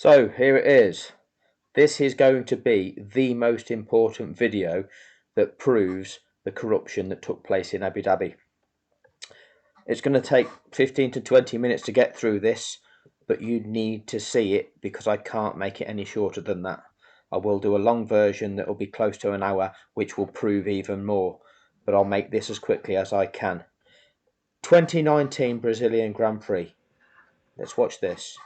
So here it is. This is going to be the most important video that proves the corruption that took place in Abu Dhabi. It's going to take 15 to 20 minutes to get through this, but you need to see it because I can't make it any shorter than that. I will do a long version that will be close to an hour, which will prove even more, but I'll make this as quickly as I can. 2019 Brazilian Grand Prix. Let's watch this.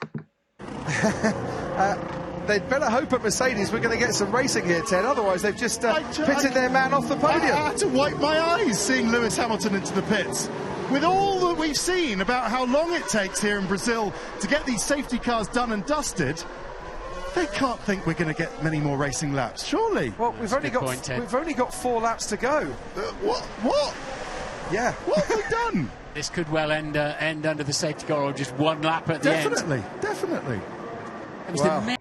They'd better hope at Mercedes we're going to get some racing here, Ted. Otherwise, they've just pitted their man off the podium. I had to wipe my eyes seeing Lewis Hamilton into the pits. With all that we've seen about how long it takes here in Brazil to get these safety cars done and dusted, they can't think we're going to get many more racing laps, surely. Well, we've only got 4 laps to go. What? Yeah. What have they done? This could well end under the safety car or just one lap at the end. Definitely. Wow.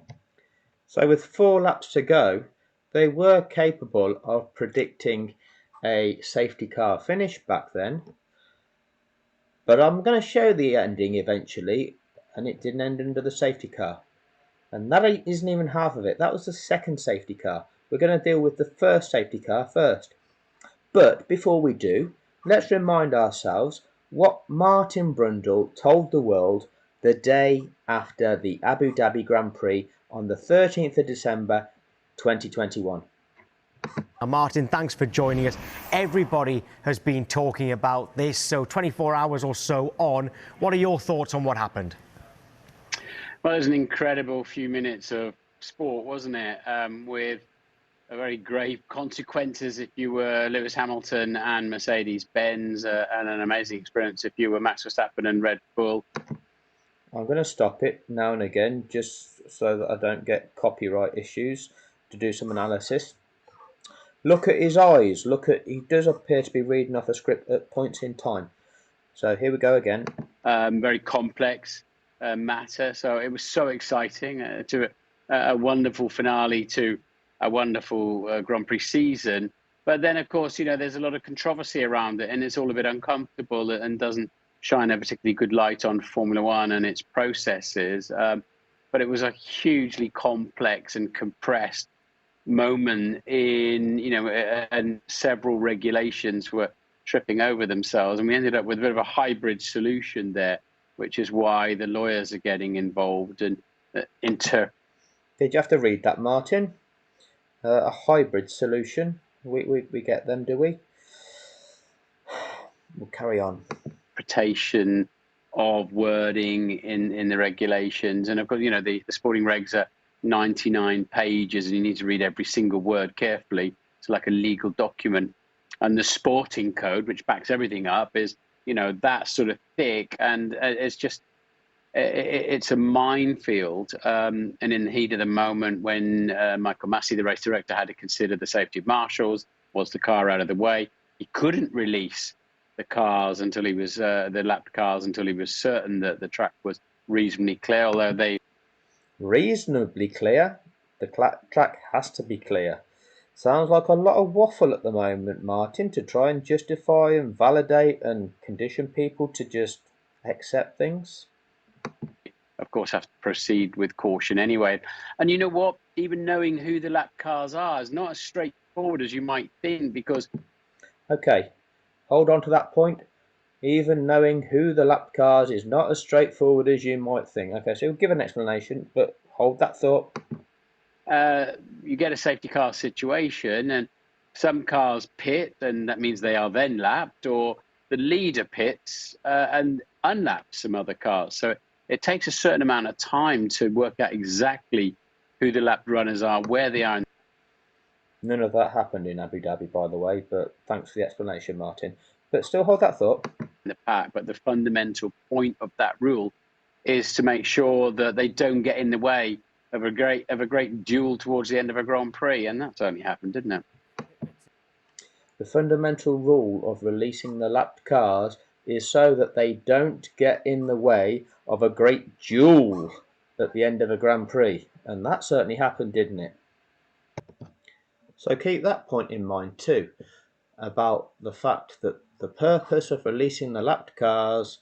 So with 4 laps to go, they were capable of predicting a safety car finish back then. But I'm going to show the ending eventually, and it didn't end under the safety car. And that isn't even half of it. That was the second safety car. We're going to deal with the first safety car first. But before we do, let's remind ourselves what Martin Brundle told the world the day after the Abu Dhabi Grand Prix on the 13th of December 2021. Martin, thanks for joining us. Everybody has been talking about this, so 24 hours or so on. What are your thoughts on what happened? Well, it was an incredible few minutes of sport, wasn't it? With a very grave consequences if you were Lewis Hamilton and Mercedes-Benz, and an amazing experience if you were Max Verstappen and Red Bull. I'm going to stop it now and again just so that I don't get copyright issues to do some analysis. Look at his eyes. He does appear to be reading off a script at points in time. So here we go again. Very complex matter. So it was so exciting to a wonderful finale to a wonderful Grand Prix season. But then, of course, there's a lot of controversy around it, and it's all a bit uncomfortable and doesn't shine a particularly good light on Formula One and its processes. But it was a hugely complex and compressed moment and several regulations were tripping over themselves. And we ended up with a bit of a hybrid solution there, which is why the lawyers are getting involved and Did you have to read that, Martin? A hybrid solution. We get them, do we? We'll carry on. Interpretation of wording in the regulations, and of course, the sporting regs are 99 pages, and you need to read every single word carefully. It's like a legal document, and the sporting code, which backs everything up, is that sort of thick, and it's a minefield. And in the heat of the moment, when Michael Massey, the race director, had to consider the safety of marshals, was the car out of the way, he couldn't release the cars until he was the lapped cars until he was certain that the track was reasonably clear. Although they reasonably clear, the track has to be clear. Sounds like a lot of waffle at the moment, Martin, to try and justify and validate and condition people to just accept things. Of course, have to proceed with caution anyway. And you know what? Even knowing who the lap cars are is not as straightforward as you might think, because... Okay, hold on to that point. Even knowing who the lap cars is not as straightforward as you might think. Okay, so we'll give an explanation, but hold that thought. You get a safety car situation, and some cars pit, and that means they are then lapped, or the leader pits and unlaps some other cars. So it takes a certain amount of time to work out exactly who the lap runners are, where they are. None of that happened in Abu Dhabi, by the way, but thanks for the explanation, Martin. But still hold that thought. In the pack, but the fundamental point of that rule is to make sure that they don't get in the way of a great duel towards the end of a Grand Prix, and that certainly happened, didn't it? The fundamental rule of releasing the lapped cars is so that they don't get in the way of a great duel at the end of a Grand Prix, and that certainly happened, didn't it? So keep that point in mind too, about the fact that the purpose of releasing the lapped cars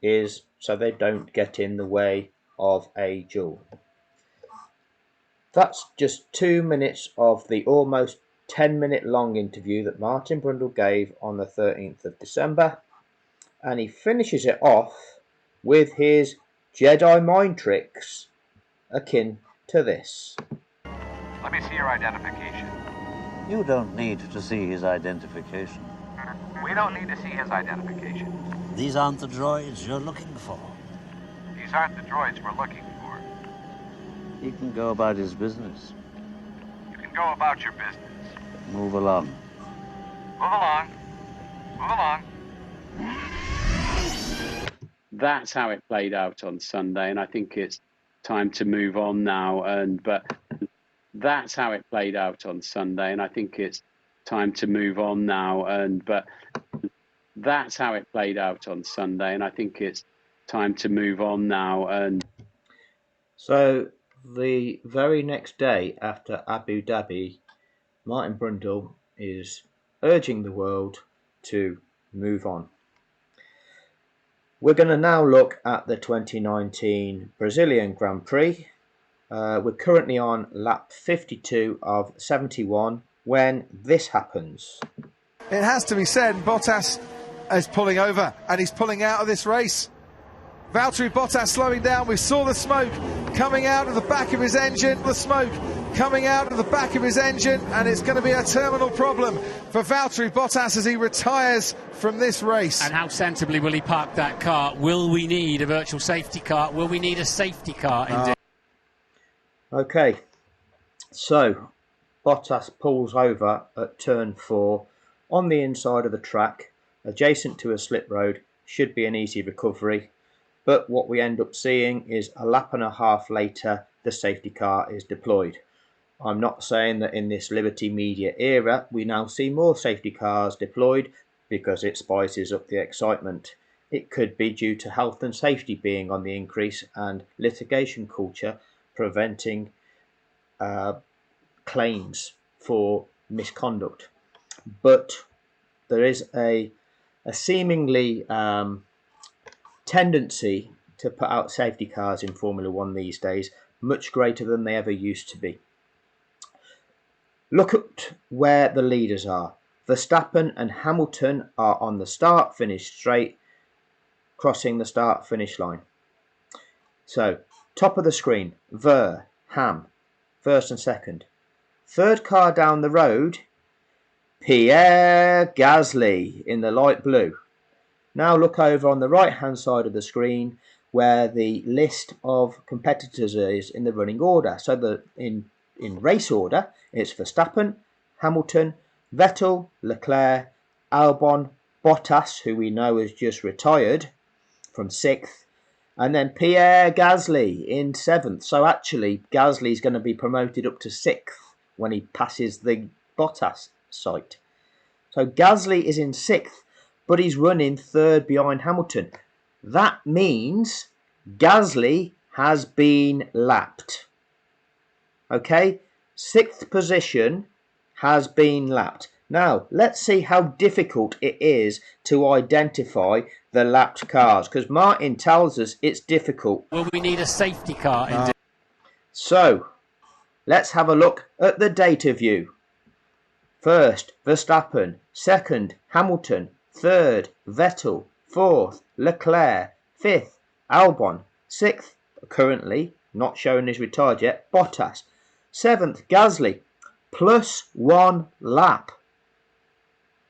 is so they don't get in the way of a duel. that's just 2 minutes of the almost 10-minute long interview that Martin Brundle gave on the 13th of December, and he finishes it off with his Jedi mind tricks akin to this. Let me see your identification. You don't need to see his identification. We don't need to see his identification. These aren't the droids you're looking for. These aren't the droids we're looking for. He can go about his business. You can go about your business. Move along. Move along. Move along. That's how it played out on Sunday, and I think it's time to move on now. That's how it played out on Sunday, and I think it's time to move on now. That's how it played out on Sunday, and I think it's time to move on now. So the very next day after Abu Dhabi, Martin Brundle is urging the world to move on. We're going to now look at the 2019 Brazilian Grand Prix. We're currently on lap 52 of 71 when this happens. It has to be said, Bottas is pulling over and he's pulling out of this race. Valtteri Bottas slowing down. We saw the smoke coming out of the back of his engine. The smoke coming out of the back of his engine, and it's going to be a terminal problem for Valtteri Bottas as he retires from this race. And how sensibly will he park that car? Will we need a virtual safety car? Will we need a safety car? Indeed. Okay, so Bottas pulls over at turn 4 on the inside of the track, adjacent to a slip road. Should be an easy recovery, but what we end up seeing is a lap and a half later the safety car is deployed. I'm not saying that in this Liberty Media era we now see more safety cars deployed because it spices up the excitement. It could be due to health and safety being on the increase and litigation culture preventing claims for misconduct. But there is a seemingly tendency to put out safety cars in Formula One these days, much greater than they ever used to be. Look at where the leaders are. Verstappen and Hamilton are on the start-finish straight, crossing the start-finish line. So, top of the screen, Ham, first and second. Third car down the road, Pierre Gasly in the light blue. Now look over on the right-hand side of the screen where the list of competitors is in the running order. So in race order, it's Verstappen, Hamilton, Vettel, Leclerc, Albon, Bottas, who we know has just retired from 6th, and then Pierre Gasly in 7th. So actually, Gasly's going to be promoted up to 6th when he passes the Bottas site. So Gasly is in 6th, but he's running 3rd behind Hamilton. That means Gasly has been lapped. Okay, 6th position has been lapped. Now, let's see how difficult it is to identify the lapped cars, because Martin tells us it's difficult. Will we need a safety car? Indeed. So, let's have a look at the data view. First, Verstappen. Second, Hamilton. Third, Vettel. Fourth, Leclerc. Fifth, Albon. Sixth, currently not showing he's retired yet, Bottas. Seventh, Gasly. +1 lap.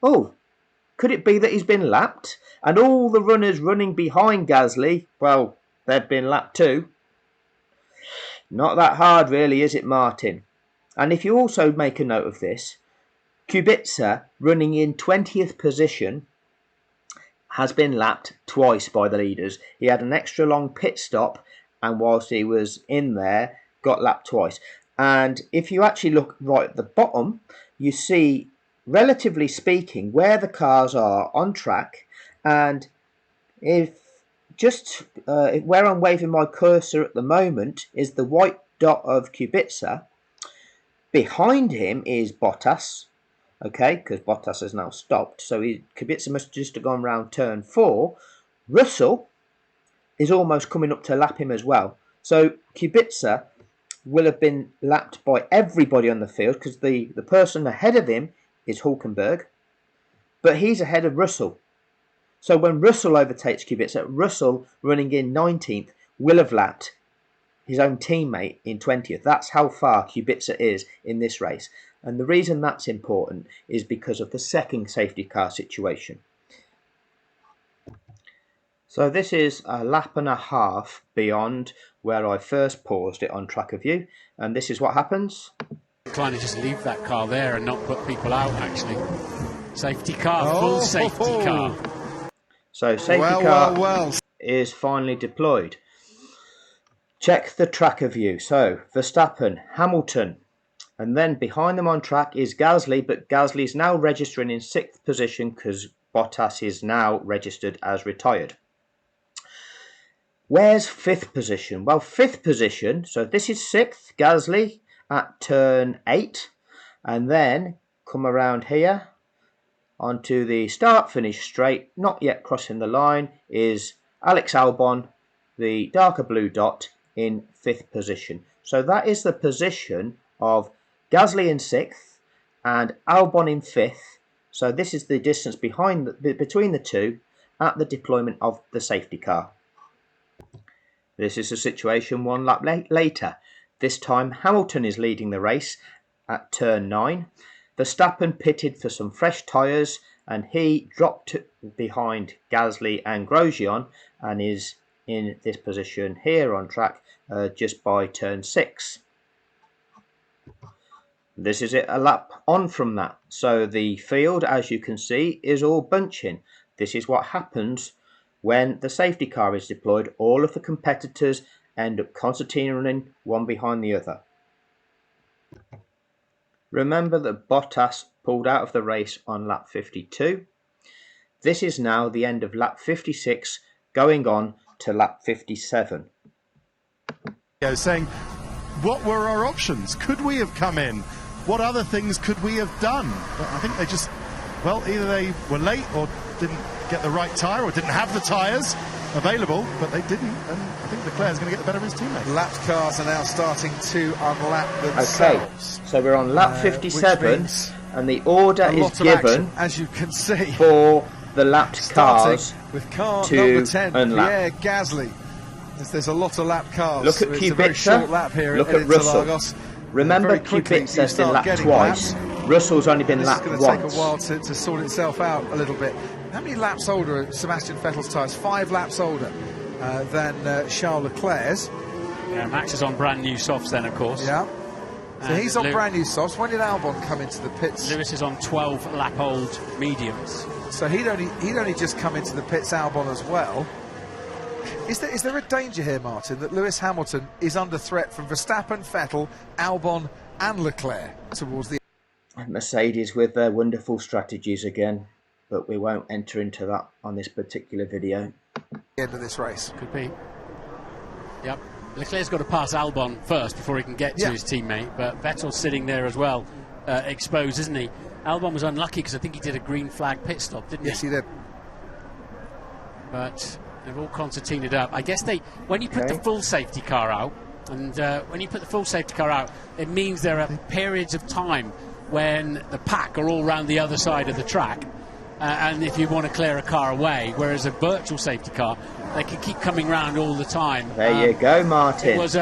Oh, could it be that he's been lapped? And all the runners running behind Gasly, well, they've been lapped too. Not that hard really, is it, Martin? And if you also make a note of this, Kubica, running in 20th position, has been lapped twice by the leaders. He had an extra long pit stop, and whilst he was in there, got lapped twice. And if you actually look right at the bottom, you see, relatively speaking, where the cars are on track. And if just where I'm waving my cursor at the moment is the white dot of Kubica. Behind him is Bottas, okay, because Bottas has now stopped. So Kubica must just have gone round turn 4. Russell is almost coming up to lap him as well. So Kubica will have been lapped by everybody on the field because the person ahead of him is Hulkenberg, but he's ahead of Russell. So when Russell overtakes Kubica, Russell running in 19th will have lapped his own teammate in 20th. That's how far Kubica is in this race. And the reason that's important is because of the second safety car situation. So this is a lap and a half beyond where I first paused it on tracker view, and this is what happens. Inclined to just leave that car there and not put people out, actually. Safety car, full safety car. So safety car is finally deployed. Check the tracker view. So Verstappen, Hamilton, and then behind them on track is Gasly, but Gasly is now registering in 6th position because Bottas is now registered as retired. Where's 5th position? Well, 5th position, so this is 6th, Gasly at turn 8, and then come around here onto the start-finish straight, not yet crossing the line, is Alex Albon, the darker blue dot, in 5th position. So that is the position of Gasly in 6th and Albon in 5th. So this is the distance between the two at the deployment of the safety car. This is a situation one lap later. This time Hamilton is leading the race at turn 9. Verstappen pitted for some fresh tyres and he dropped behind Gasly and Grosjean and is in this position here on track just by turn 6. This is it, a lap on from that. So the field, as you can see, is all bunching. This is what happens when the safety car is deployed. All of the competitors end up concertina running one behind the other. Remember that Bottas pulled out of the race on lap 52. This is now the end of lap 56, going on to lap 57. Saying, what were our options? Could we have come in? What other things could we have done? But I think they just, well, either they were late or didn't get the right tyre or didn't have the tyres available, but they didn't, and I think Leclerc's going to get the better of his teammates. Lapped cars are now starting to unlap themselves. Okay, so we're on lap 57, and the order is given, action, as you can see, for the lapped cars with car to number 10, unlap. Pierre Gasly. There's a lot of lap cars. Look at It's a very short lap Kubica, here look at at Russell. Interlagos. Remember, Kubica's been lapped twice. Russell's only been lapped once. It's going to take a while to sort itself out a little bit. How many laps older are Sebastian Vettel's tyres? 5 laps older than Charles Leclerc's. Yeah, Max is on brand new softs then, of course. Yeah. So And he's on brand new softs. When did Albon come into the pits? Lewis is on 12 lap old mediums. So he'd only just come into the pits, Albon as well. Is there a danger here, Martin, that Lewis Hamilton is under threat from Verstappen, Vettel, Albon and Leclerc towards the Mercedes with their wonderful strategies again, but we won't enter into that on this particular video. end of this race? Could be. Yep. Leclerc's got to pass Albon first before he can get to his teammate, but Vettel's sitting there as well, exposed, isn't he? Albon was unlucky because I think he did a green flag pit stop, didn't he? Yes, he did. But they've all concertinaed up. I guess when you put the full safety car out, and when you put the full safety car out, it means there are periods of time when the pack are all round the other side of the track, and if you want to clear a car away, whereas a virtual safety car, they can keep coming round all the time. There you go, Martin. It was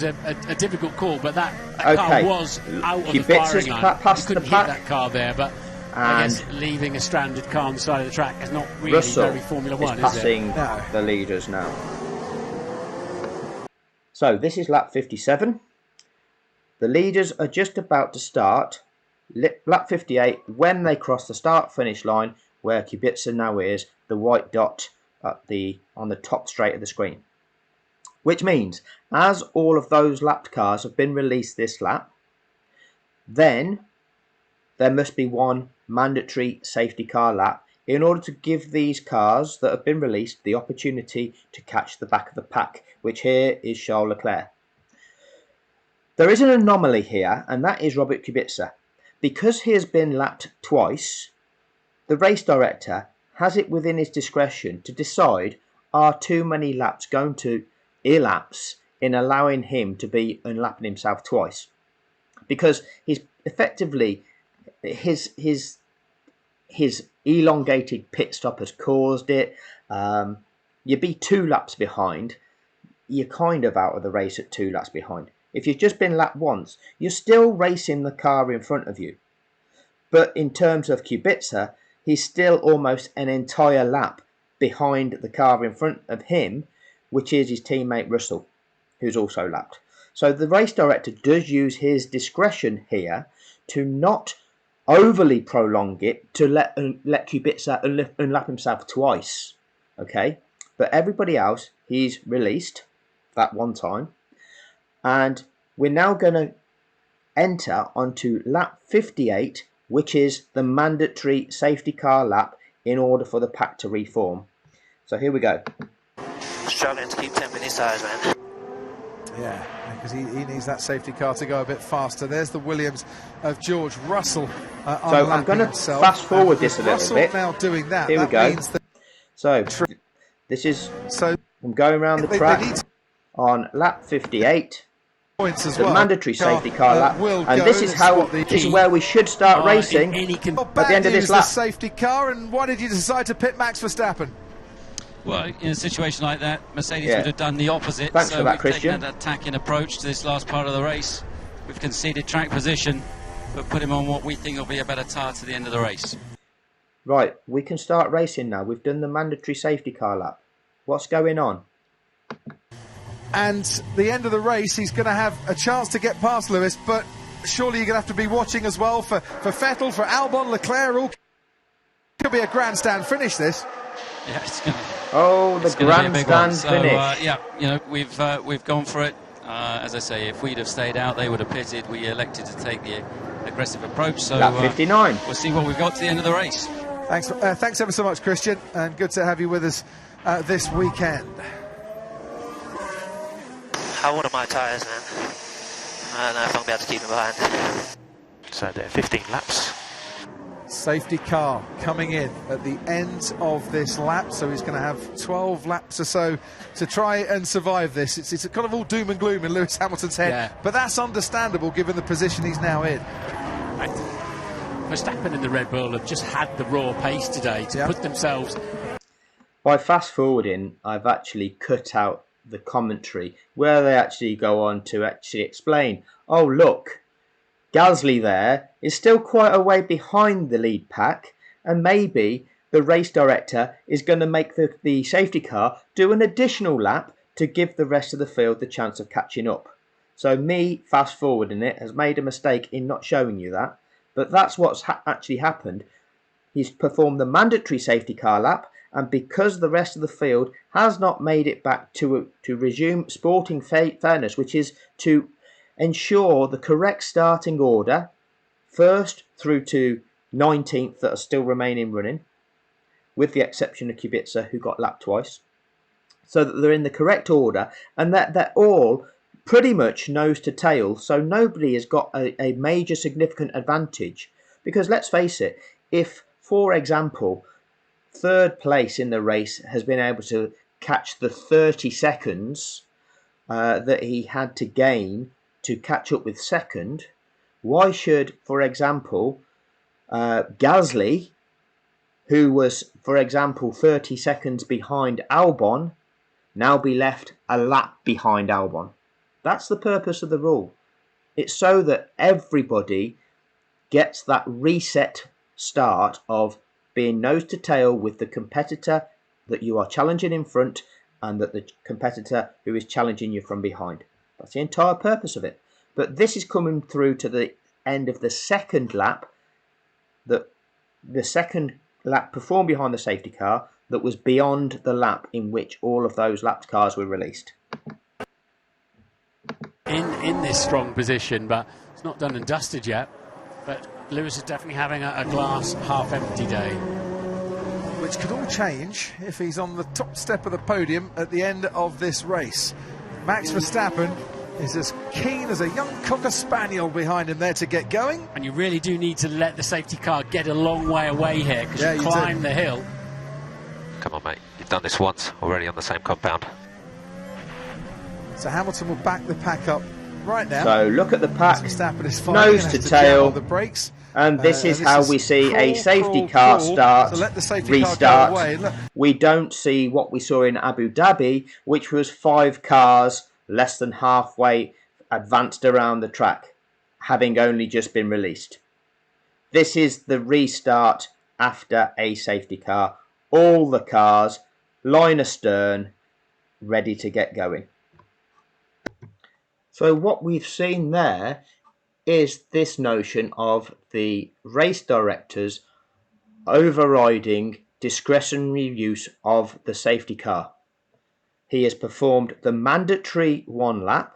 a difficult call, but that car was out of the firing line. You couldn't hit that car there, but I guess leaving a stranded car on the side of the track is not really Russell very Formula One, is passing the leaders now. So this is lap 57. The leaders are just about to start lap 58 when they cross the start-finish line, where Kubica now is, the white dot at on the top straight of the screen. Which means, as all of those lapped cars have been released this lap, then there must be one mandatory safety car lap in order to give these cars that have been released the opportunity to catch the back of the pack, which here is Charles Leclerc. There is an anomaly here, and that is Robert Kubica. Because he has been lapped twice, the race director has it within his discretion to decide, are too many laps going to elapse in allowing him to be unlapping himself twice, because he's effectively his elongated pit stop has caused it. You'd be 2 laps behind. You're kind of out of the race at 2 laps behind. If you've just been lapped once, you're still racing the car in front of you. But in terms of Kubica, he's still almost an entire lap behind the car in front of him, which is his teammate Russell, who's also lapped. So the race director does use his discretion here to not overly prolong it, to let Kubica unlap himself twice. Okay, but everybody else he's released that one time. And we're now going to enter onto lap 58, which is the mandatory safety car lap in order for the pack to reform. So here we go. Struggling to keep temp in his tyres, man. Yeah, because he needs that safety car to go a bit faster. There's the Williams of George Russell. So I'm going to fast forward this a little bit. Now doing that. Here we go. So this is. So I'm going around the track on lap 58. Points as the well. Mandatory safety car lap, and this is how this is where we should start racing at the end of this lap. The safety car, and why did you decide to pit Max Verstappen? Well, in a situation like that, Mercedes would have done the opposite. Thanks for that, we've Christian. taken an attacking approach to this last part of the race. We've conceded track position, but put him on what we think will be a better tyre to the end of the race. Right, we can start racing now. We've done the mandatory safety car lap. What's going on? And the end of the race, he's going to have a chance to get past Lewis, but surely you're going to have to be watching as well for Vettel, for Albon, Leclerc. All could be a grandstand finish, this. Yeah, it's going to. Oh, the grandstand finish. Yeah, you know, we've gone for it. As I say, if we'd have stayed out, they would have pitted. We elected to take the aggressive approach. So lap 59. We'll see what we've got to the end of the race. Thanks ever so much, Christian, and good to have you with us this weekend. How old are my tyres, man? I don't know if I'm going to be able to keep them behind. So they're 15 laps. Safety car coming in at the end of this lap, so he's going to have 12 laps or so to try and survive this. It's kind of all doom and gloom in Lewis Hamilton's head, but that's understandable given the position he's now in. Verstappen and the Red Bull have just had the raw pace today to put themselves. By fast forwarding, I've actually cut out the commentary where they actually go on to actually explain, oh look, Gasly there is still quite a way behind the lead pack, and maybe the race director is going to make the safety car do an additional lap to give the rest of the field the chance of catching up. So me fast forwarding it has made a mistake in not showing you that, but that's what's actually happened. He's performed the mandatory safety car lap, and because the rest of the field has not made it back to resume sporting fairness, which is to ensure the correct starting order, first through to 19th that are still remaining running, with the exception of Kubica, who got lapped twice, so that they're in the correct order and that they're all pretty much nose to tail, so nobody has got a major significant advantage. Because let's face it, if, for example, third place in the race has been able to catch the 30 seconds that he had to gain to catch up with second, why should, for example, Gasly, who was, for example, 30 seconds behind Albon, now be left a lap behind Albon? That's the purpose of the rule. It's so that everybody gets that reset start of being nose to tail with the competitor that you are challenging in front and that the competitor who is challenging you from behind. That's the entire purpose of it. But this is coming through to the end of the second lap, the second lap performed behind the safety car that was beyond the lap in which all of those lapped cars were released. In this strong position, but it's not done and dusted yet. But Lewis is definitely having a glass half empty day. Which could all change if he's on the top step of the podium at the end of this race. Max Verstappen is as keen as a young Cocker Spaniel behind him there to get going. And you really do need to let the safety car get a long way away here, because you climb the hill. Come on, mate. You've done this once already on the same compound. So Hamilton will back the pack up right now. So look at the pack, Verstappen is nose to tail, on the brakes. and this is how we see a safety car start, So let the safety restart. car go away. We don't see what we saw in Abu Dhabi, which was 5 cars less than halfway advanced around the track, having only just been released. This is the restart after a safety car. All the cars, line astern, ready to get going. So what we've seen there is this notion of the race directors overriding discretionary use of the safety car. He has performed the mandatory 1 lap,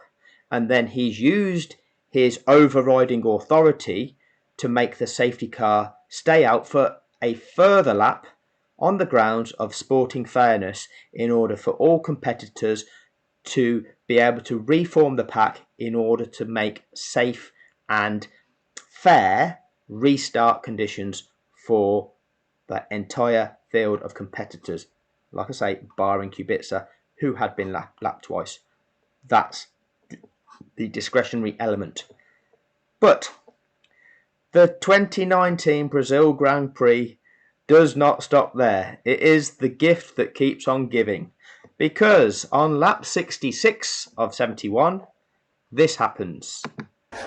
and then he's used his overriding authority to make the safety car stay out for a further lap on the grounds of sporting fairness, in order for all competitors to be able to reform the pack in order to make safe and fair restart conditions for the entire field of competitors. Like I say, barring Kubica, who had been lapped twice. That's the discretionary element. But the 2019 Brazil Grand Prix does not stop there. It is the gift that keeps on giving, because on lap 66 of 71, this happens.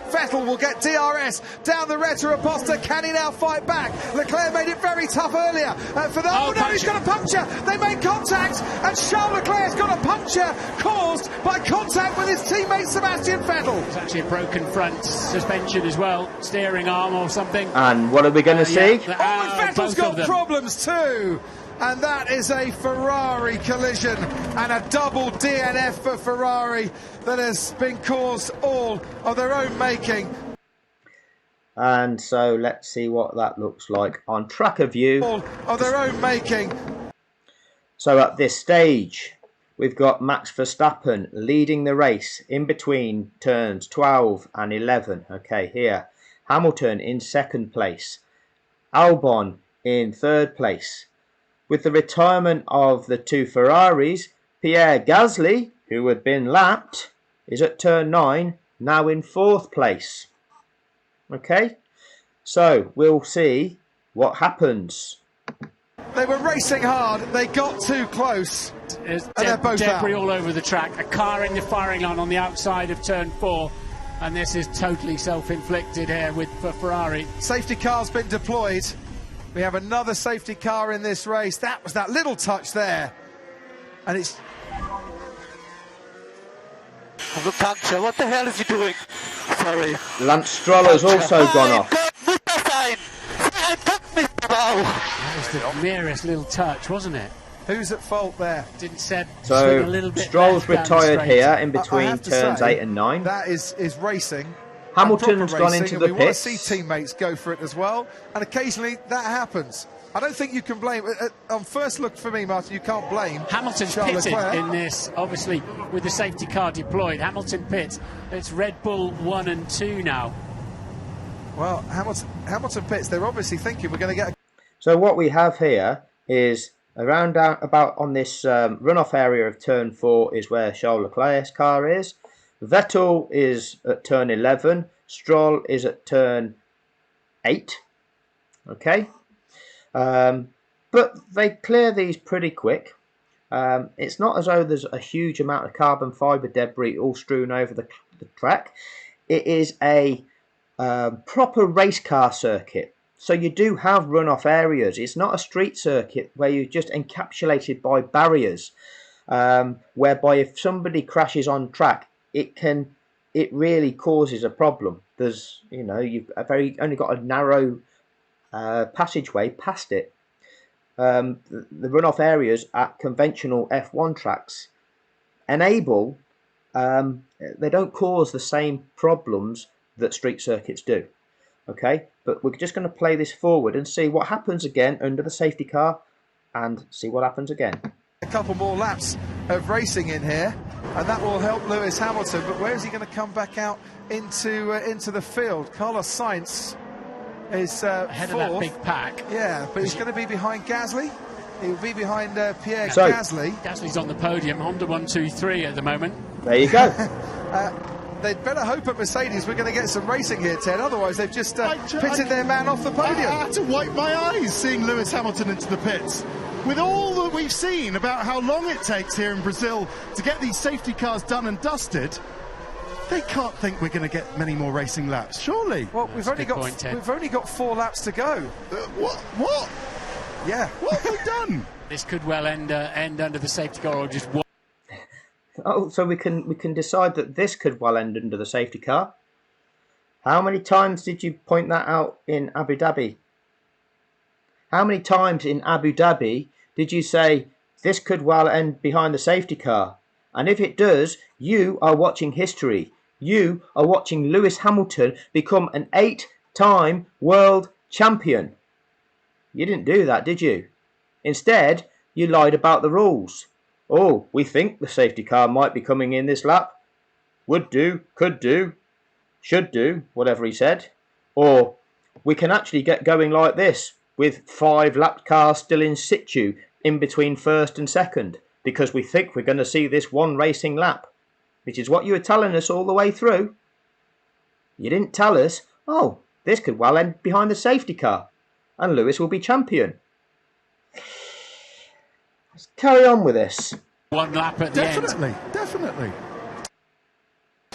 Vettel will get DRS down the Retro-Aposta. Can he now fight back? Leclerc made it very tough earlier. Oh no, he's got a puncture. They made contact, and Charles Leclerc's got a puncture caused by contact with his teammate Sebastian Vettel. It's actually a broken front suspension as well, steering arm or something. And what are we going to see? Yeah. Vettel's got problems too. And that is a Ferrari collision, and a double DNF for Ferrari that has been caused all of their own making. And so let's see what that looks like on tracker view. All of their own making. So at this stage, we've got Max Verstappen leading the race in between turns 12 and 11. Okay, here. Hamilton in 2nd place. Albon in 3rd place. With the retirement of the 2 Ferraris, Pierre Gasly, who had been lapped, is at turn 9, now in 4th place. Okay, so we'll see what happens. They were racing hard, they got too close. There's they're both debris out. all over the track, a car in the firing line on the outside of turn 4, and this is totally self-inflicted here for Ferrari. Safety car's been deployed. We have another safety car in this race. That was that little touch there. And it's... The puncture, what the hell is he doing? Sorry. Lance Stroll has also gone off. That was the merest little touch, wasn't it? Who's at fault there? Didn't said So a little bit Stroll's left down the retired straight. here in between I have to turns say, 8 and 9. That is racing. Hamilton's Proper gone racing, into and the we want to pits. see teammates go for it as well, and occasionally that happens. I don't think you can blame on first look for me, Martin. You can't blame Hamilton's Charles pitted Leclerc. in this, obviously with the safety car deployed. Hamilton pits. It's Red Bull 1 and 2 now. Well, Hamilton pits. They're obviously thinking we're going to get. So what we have here is around about on this runoff area of turn 4 is where Charles Leclerc's car is. Vettel is at turn 11. Stroll is at turn 8. Okay. But they clear these pretty quick. It's not as though there's a huge amount of carbon fibre debris all strewn over the track. It is a proper race car circuit. So you do have runoff areas. It's not a street circuit where you're just encapsulated by barriers, whereby if somebody crashes on track, it really causes a problem. There's, you've only got a narrow passageway past it. The runoff areas at conventional F1 tracks enable, they don't cause the same problems that street circuits do. Okay, but we're just going to play this forward and see what happens again under the safety car, and see what happens again. A couple more laps of racing in here, and that will help Lewis Hamilton. But where is he going to come back out into the field? Carlos Sainz is Ahead fourth. of that big pack. Yeah, but he's going to be behind Gasly. He will be behind Pierre So- Gasly. Gasly's on the podium. Honda 1, 2, 3 at the moment. There you go. They'd better hope at Mercedes we're going to get some racing here, Ted. Otherwise, they've just pitted their man off the podium. I had to wipe my eyes seeing Lewis Hamilton into the pits. With all that we've seen about how long it takes here in Brazil to get these safety cars done and dusted, they can't think we're going to get many more racing laps, surely. Well, we've only got 4 laps to go. What? Yeah. What have they done? This could well end under the safety car or just one. Oh, so we can decide that this could well end under the safety car. How many times did you point that out in Abu Dhabi? How many times in Abu Dhabi did you say this could well end behind the safety car? And if it does, you are watching history. You are watching Lewis Hamilton become an 8-time world champion. You didn't do that, did you? Instead, you lied about the rules. Oh, we think the safety car might be coming in this lap. Would do, could do, should do, whatever he said. Or we can actually get going like this, with 5 lapped cars still in situ in between first and second, because we think we're going to see this one racing lap, which is what you were telling us all the way through. You didn't tell us, oh, this could well end behind the safety car, and Lewis will be champion. Let's carry on with this. One lap at the end. Definitely.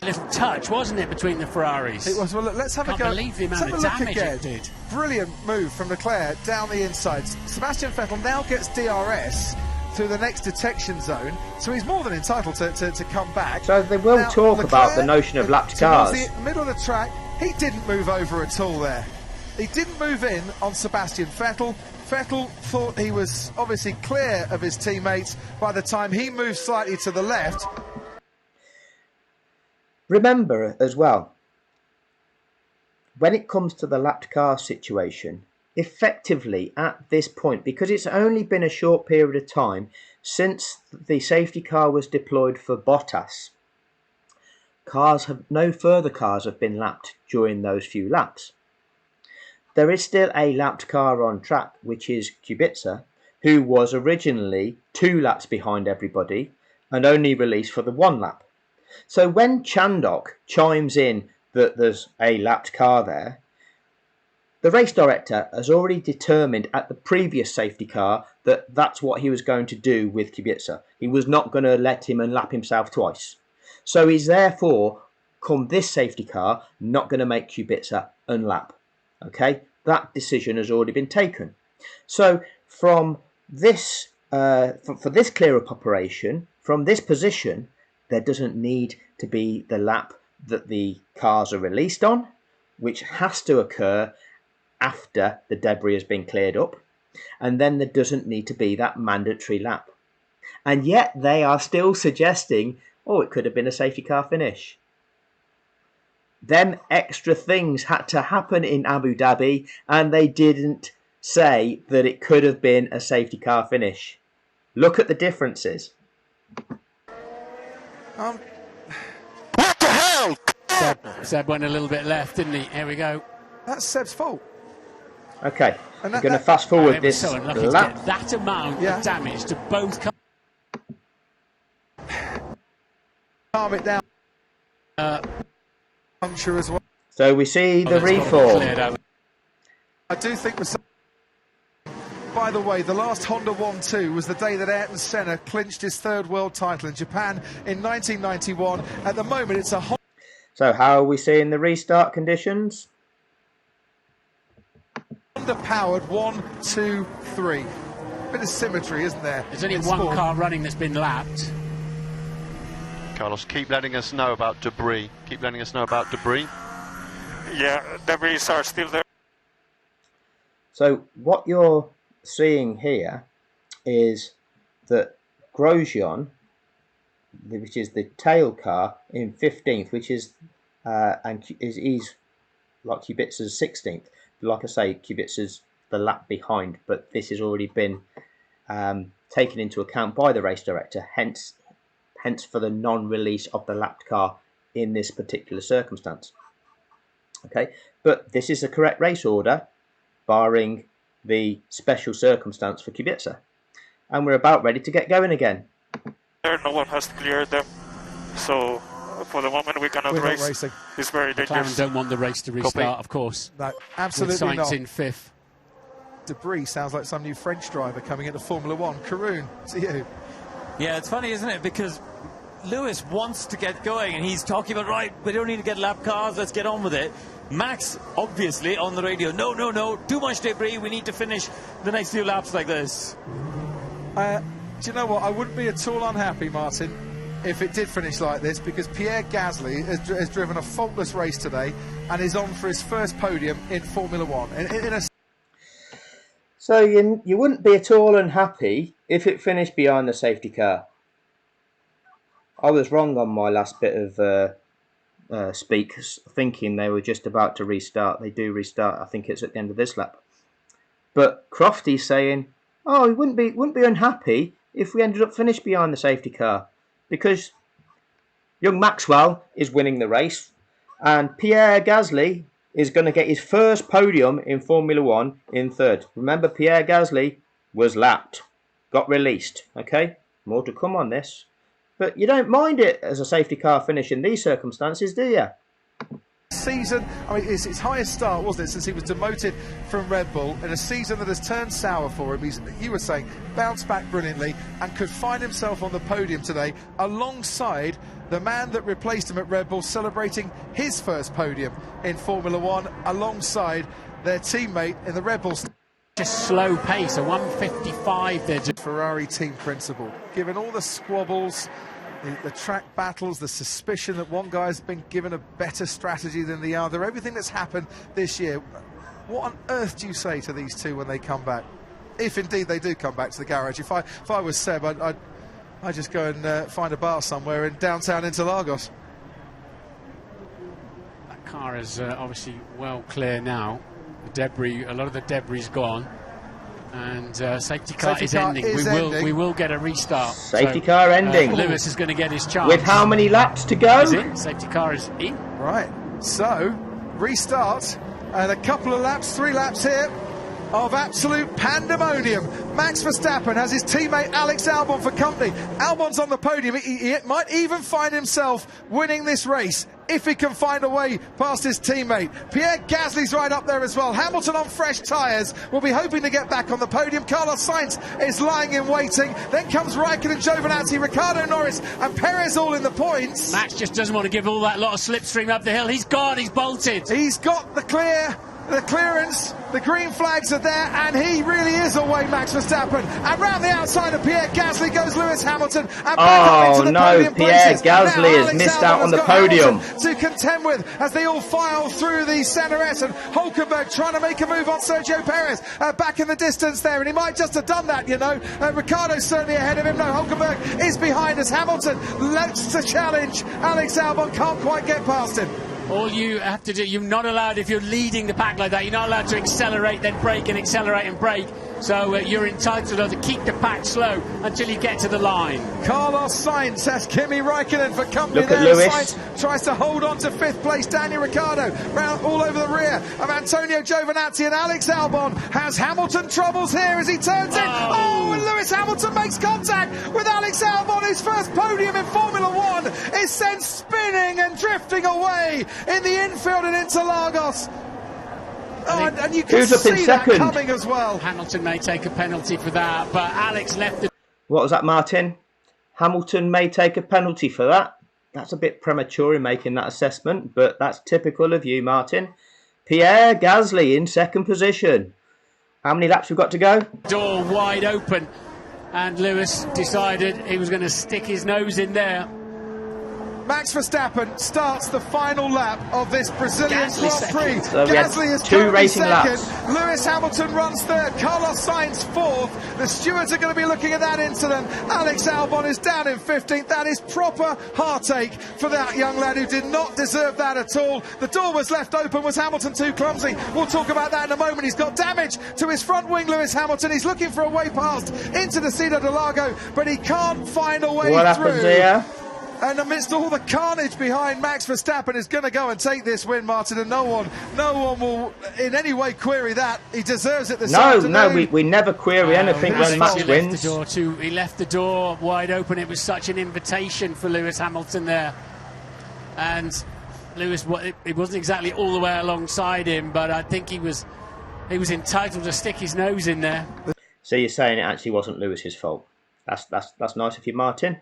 A little touch, wasn't it, between the Ferraris? It was. Well, look, let's have a go. Can't believe the amount of damage it did. Brilliant move from Leclerc down the inside. Sebastian Vettel now gets DRS through the next detection zone, so he's more than entitled to come back. So they will talk Leclerc, about the notion of lapped cars. The middle of the track, he didn't move over at all there. He didn't move in on Sebastian Vettel. Vettel thought he was obviously clear of his teammates by the time he moved slightly to the left. Remember as well, when it comes to the lapped car situation, effectively at this point, because it's only been a short period of time since the safety car was deployed for Bottas, no further cars have been lapped during those few laps. There is still a lapped car on track, which is Kubica, who was originally 2 laps behind everybody and only released for the 1 lap. So when Chandok chimes in that there's a lapped car there, the race director has already determined at the previous safety car that that's what he was going to do with Kubica. He was not going to let him unlap himself twice. So he's therefore, come this safety car, not going to make Kubica unlap. Okay, that decision has already been taken. So from this, for this clear-up operation, from this position, there doesn't need to be the lap that the cars are released on, which has to occur after the debris has been cleared up. And then there doesn't need to be that mandatory lap. And yet they are still suggesting, oh, it could have been a safety car finish. Them extra things had to happen in Abu Dhabi, and they didn't say that it could have been a safety car finish. Look at the differences. What the hell? Seb went a little bit left, didn't he? Here we go. That's Seb's fault. Okay, I'm going to fast forward this so unlucky to get that amount of damage to both cars. Calm it down. Puncture as well. So we see the reform. I do think. By the way, the last Honda 1-2 was the day that Ayrton Senna clinched his 3rd world title in Japan in 1991. At the moment, it's a Honda. So how are we seeing the restart conditions? Honda-powered 1, 2, 3. Bit of symmetry, isn't there? There's only one car running that's been lapped. Carlos, keep letting us know about debris. Keep letting us know about debris. Yeah, debris are still there. So what you're seeing here is that Grosjean, which is the tail car, in 15th, which is he's like Kubica's 16th. Like I say, Kubica's the lap behind, but this has already been taken into account by the race director, hence for the non-release of the lapped car in this particular circumstance. Okay, but this is the correct race order, barring the special circumstance for Kubica. And we're about ready to get going again. No one has to clear them. So for the moment we cannot We're not race. racing. It's very McLaren dangerous. don't want the race to restart, of course. No, With absolutely Sainz not. in fifth. Debris sounds like some new French driver coming into Formula One. Karun, to you. Yeah, it's funny, isn't it? Because Lewis wants to get going and he's talking about, right, we don't need to get lap cars, let's get on with it. Max, obviously, on the radio, no, too much debris, we need to finish the next few laps like this. Do you know what? I wouldn't be at all unhappy, Martin, if it did finish like this, because Pierre Gasly has driven a faultless race today and is on for his first podium in Formula One. So you wouldn't be at all unhappy if it finished behind the safety car. I was wrong on my last bit of speak, thinking they were just about to restart. They do restart. I think it's at the end of this lap. But Crofty's saying, "Oh, he wouldn't be unhappy if we ended up finished behind the safety car, because young Maxwell is winning the race, and Pierre Gasly is going to get his first podium in Formula One in third." Remember, Pierre Gasly was lapped, got released. Okay, more to come on this. But you don't mind it as a safety car finish in these circumstances, do you? Season, I mean, it's his highest start, wasn't it, since he was demoted from Red Bull, in a season that has turned sour for him. You were saying, bounced back brilliantly and could find himself on the podium today alongside the man that replaced him at Red Bull, celebrating his first podium in Formula One alongside their teammate in the Red Bull. Just slow pace, a 155 there. Ferrari team principle, given all the squabbles, the track battles, the suspicion that one guy's been given a better strategy than the other, everything that's happened this year. What on earth do you say to these two when they come back? If indeed they do come back to the garage. If I was Seb, I'd just go and find a bar somewhere in downtown Interlagos. That car is obviously well clear now. The debris, a lot of the debris is gone, and safety car is ending. We will get a restart. Safety car ending. Lewis is going to get his chance. With how many laps to go? Is it? Safety car is in. Right. So restart and a couple of laps, 3 laps here of absolute pandemonium. Max Verstappen has his teammate Alex Albon for company. Albon's on the podium. He might even find himself winning this race if he can find a way past his teammate. Pierre Gasly's right up there as well. Hamilton on fresh tyres will be hoping to get back on the podium. Carlos Sainz is lying in waiting. Then comes Raikkonen, Giovinazzi, Ricciardo, Norris and Perez all in the points. Max just doesn't want to give all that lot of slipstream up the hill. He's gone, he's bolted. He's got the clearance, the green flags are there, and he really is away, Max Verstappen. And round the outside of Pierre Gasly goes Lewis Hamilton, and back up into the podium Pierre places. Gasly now, has missed out on the podium. To contend with as they all file through the centre S, and Hulkenberg trying to make a move on Sergio Perez back in the distance there, and he might just have done that, you know. Ricciardo's certainly ahead of him. No, Hulkenberg is behind us. Hamilton looks to challenge Alex Albon, can't quite get past him. All you have to do, you're not allowed, if you're leading the pack like that, you're not allowed to accelerate, then brake and accelerate and brake. So you're entitled to keep the pack slow until you get to the line. Carlos Sainz has Kimi Raikkonen for company. Look there. at Lewis. Sainz tries to hold on to 5th place. Daniel Ricciardo round all over the rear of Antonio Giovinazzi, and Alex Albon has Hamilton troubles here as he turns in. Oh, and Lewis Hamilton makes contact with Alex Albon. His first podium in Formula One is sent spinning and drifting away in the infield in Interlagos. Oh, and you can see that coming as well. Hamilton may take a penalty for that, but Alex left the... What was that, Martin? Hamilton may take a penalty for that. That's a bit premature in making that assessment, but that's typical of you, Martin. Pierre Gasly in 2nd position. How many laps we've got to go? Door wide open, and Lewis decided he was going to stick his nose in there. Max Verstappen starts the final lap of this Brazilian Grand Prix. So Gasly is 2 racing second. laps. Lewis Hamilton runs third. Carlos Sainz 4th. The stewards are going to be looking at that incident. Alex Albon is down in 15th. That is proper heartache for that young lad who did not deserve that at all. The door was left open. Was Hamilton too clumsy? We'll talk about that in a moment. He's got damage to his front wing, Lewis Hamilton. He's looking for a way past into the Ciudad del Lago, but he can't find a way through. What happens here? And amidst all the carnage behind Max Verstappen is going to go and take this win, Martin, and no one will in any way query that. He deserves it this afternoon. No, we never query anything when Max wins. He left the door wide open. It was such an invitation for Lewis Hamilton there. And Lewis, it wasn't exactly all the way alongside him, but I think he was entitled to stick his nose in there. So you're saying it actually wasn't Lewis's fault? That's nice of you, Martin.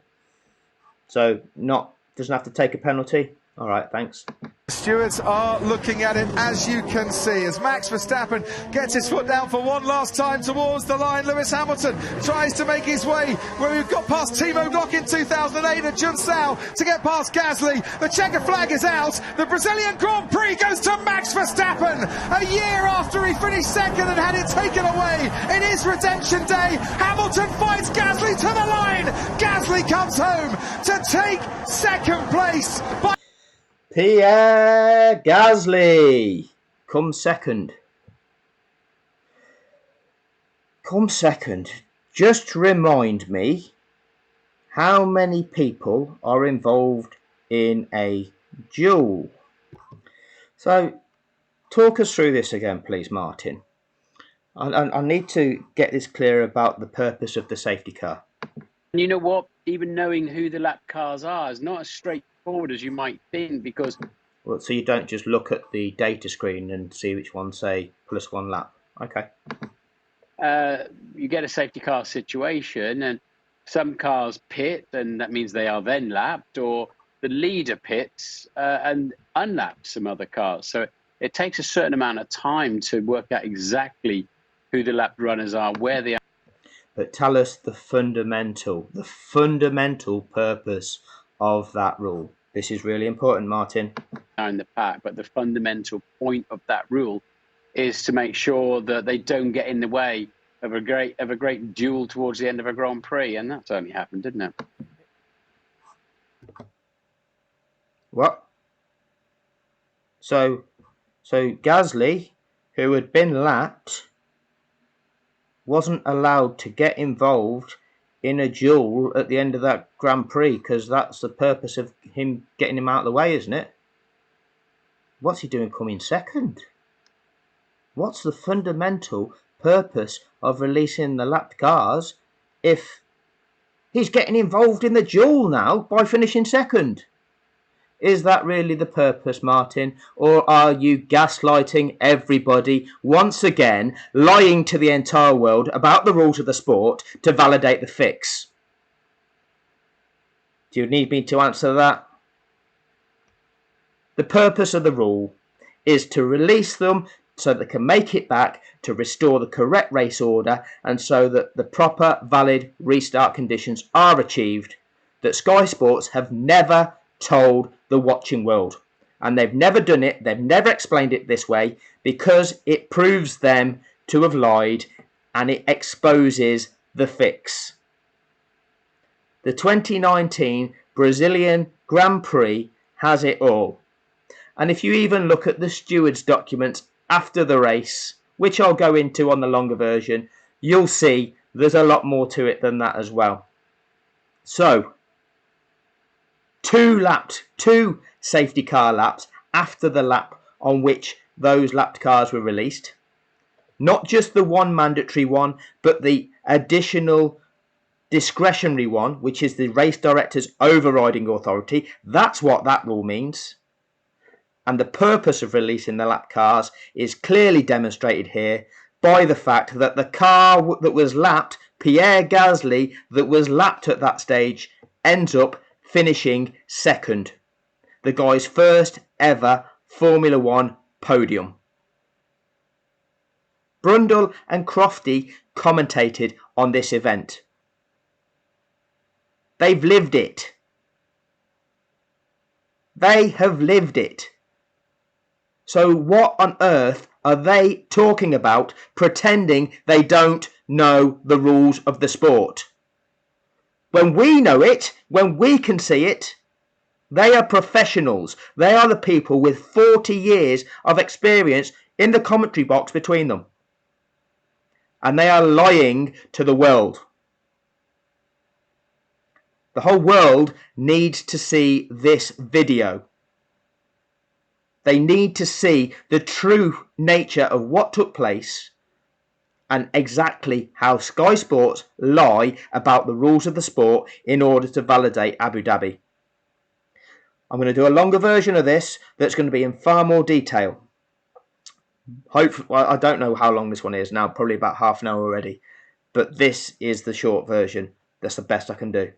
So doesn't have to take a penalty. All right, thanks. Stewards are looking at it, as you can see, as Max Verstappen gets his foot down for one last time towards the line. Lewis Hamilton tries to make his way where we've got past Timo Glock in 2008 and Junsao to get past Gasly. The checker flag is out. The Brazilian Grand Prix goes to Max Verstappen a year after he finished second and had it taken away in his redemption day. Hamilton fights Gasly to the line. Gasly comes home to take second place. Pierre Gasly comes second. Just remind me, how many people are involved in a duel? So talk us through this again, please, Martin. I need to get this clear about the purpose of the safety car. And you know what? Even knowing who the lap cars are is not as straightforward as you might think, because... Well, so you don't just look at the data screen and see which one say +1 lap. Okay. You get a safety car situation, and some cars pit, and that means they are then lapped, or the leader pits and unlaps some other cars. So it takes a certain amount of time to work out exactly who the lap runners are, where they are. But tell us the fundamental purpose of that rule. This is really important, Martin. In the pack, but the fundamental point of that rule is to make sure that they don't get in the way of a great duel towards the end of a Grand Prix, and that's only happened, didn't it? What? So Gasly, who had been lapped, wasn't allowed to get involved in a duel at the end of that Grand Prix, because that's the purpose of him getting him out of the way, isn't it? What's he doing coming second? What's the fundamental purpose of releasing the lapped cars if he's getting involved in the duel now by finishing second? Is that really the purpose, Martin? Or are you gaslighting everybody once again, lying to the entire world about the rules of the sport to validate the fix? Do you need me to answer that? The purpose of the rule is to release them so they can make it back, to restore the correct race order, and so that the proper, valid restart conditions are achieved that Sky Sports have never told the watching world. And they've never done it, they've never explained it this way, because it proves them to have lied and it exposes the fix. The 2019 Brazilian Grand Prix has it all. And if you even look at the stewards' documents after the race, which I'll go into on the longer version, you'll see there's a lot more to it than that as well. So, two safety car laps after the lap on which those lapped cars were released. Not just the one mandatory one, but the additional discretionary one, which is the race director's overriding authority. That's what that rule means. And the purpose of releasing the lap cars is clearly demonstrated here by the fact that the car that was lapped, Pierre Gasly, that was lapped at that stage, ends up finishing second. The guy's first ever Formula One podium. Brundle and Crofty commentated on this event. They've lived it. They have lived it. So what on earth are they talking about, pretending they don't know the rules of the sport? When we know it, when we can see it, they are professionals. They are the people with 40 years of experience in the commentary box between them. And they are lying to the world. The whole world needs to see this video. They need to see the true nature of what took place and exactly how Sky Sports lie about the rules of the sport in order to validate Abu Dhabi. I'm going to do a longer version of this that's going to be in far more detail. Hopefully, I don't know how long this one is now, probably about half an hour already. But this is the short version. That's the best I can do.